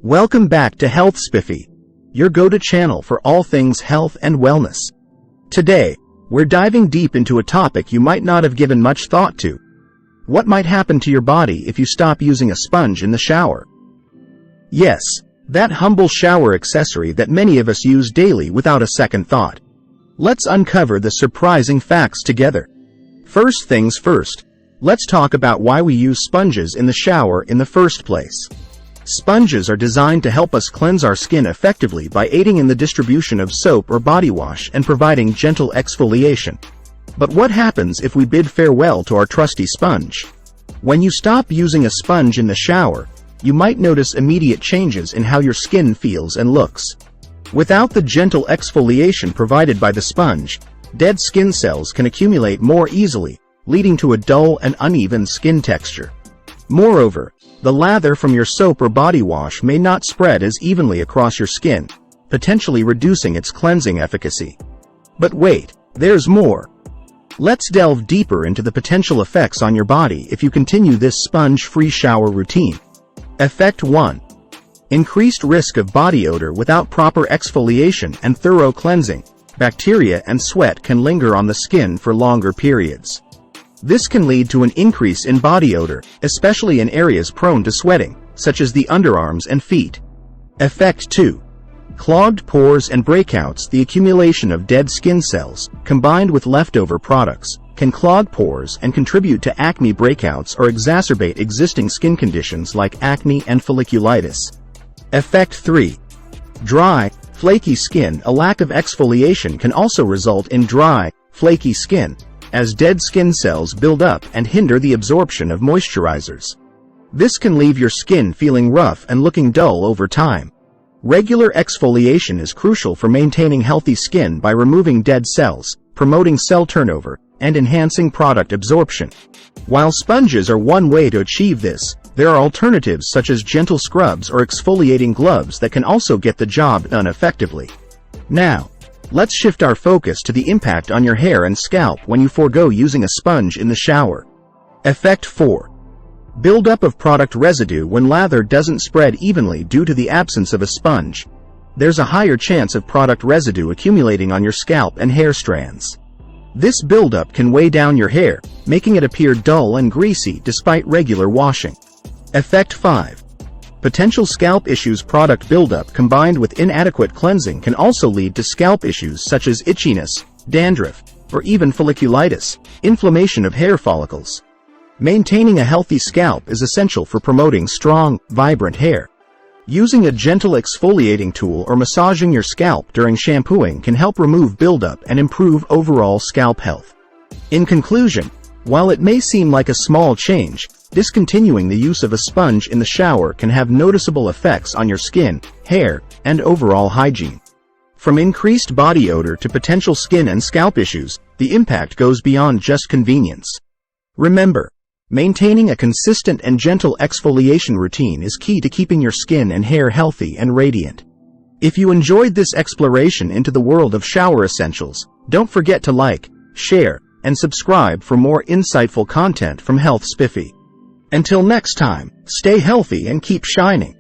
Welcome back to Health Spiffy, your go-to channel for all things health and wellness. Today, we're diving deep into a topic you might not have given much thought to. What might happen to your body if you stop using a sponge in the shower? Yes, that humble shower accessory that many of us use daily without a second thought. Let's uncover the surprising facts together. First things first, let's talk about why we use sponges in the shower in the first place. Sponges are designed to help us cleanse our skin effectively by aiding in the distribution of soap or body wash and providing gentle exfoliation. But what happens if we bid farewell to our trusty sponge? When you stop using a sponge in the shower, you might notice immediate changes in how your skin feels and looks. Without the gentle exfoliation provided by the sponge, dead skin cells can accumulate more easily, leading to a dull and uneven skin texture. Moreover, the lather from your soap or body wash may not spread as evenly across your skin, potentially reducing its cleansing efficacy. But wait, there's more. Let's delve deeper into the potential effects on your body if you continue this sponge-free shower routine. Effect 1. Increased risk of body odor without proper exfoliation and thorough cleansing. Bacteria and sweat can linger on the skin for longer periods. This can lead to an increase in body odor, especially in areas prone to sweating, such as the underarms and feet. Effect 2. Clogged pores and breakouts. The accumulation of dead skin cells, combined with leftover products, can clog pores and contribute to acne breakouts or exacerbate existing skin conditions like acne and folliculitis. Effect 3. Dry, flaky skin. A lack of exfoliation can also result in dry, flaky skin, as dead skin cells build up and hinder the absorption of moisturizers. This can leave your skin feeling rough and looking dull over time. Regular exfoliation is crucial for maintaining healthy skin by removing dead cells, promoting cell turnover, and enhancing product absorption. While sponges are one way to achieve this, there are alternatives such as gentle scrubs or exfoliating gloves that can also get the job done effectively. Now, let's shift our focus to the impact on your hair and scalp when you forego using a sponge in the shower. Effect 4. Buildup of product residue. When lather doesn't spread evenly due to the absence of a sponge, there's a higher chance of product residue accumulating on your scalp and hair strands. This buildup can weigh down your hair, making it appear dull and greasy despite regular washing. Effect 5. Potential scalp issues. Product buildup combined with inadequate cleansing can also lead to scalp issues such as itchiness, dandruff, or even folliculitis, inflammation of hair follicles. Maintaining a healthy scalp is essential for promoting strong, vibrant hair. Using a gentle exfoliating tool or massaging your scalp during shampooing can help remove buildup and improve overall scalp health. In conclusion, while it may seem like a small change, discontinuing the use of a sponge in the shower can have noticeable effects on your skin, hair, and overall hygiene. From increased body odor to potential skin and scalp issues, the impact goes beyond just convenience. Remember, maintaining a consistent and gentle exfoliation routine is key to keeping your skin and hair healthy and radiant. If you enjoyed this exploration into the world of shower essentials, don't forget to like, share, and subscribe for more insightful content from Health Spiffy. Until next time, stay healthy and keep shining.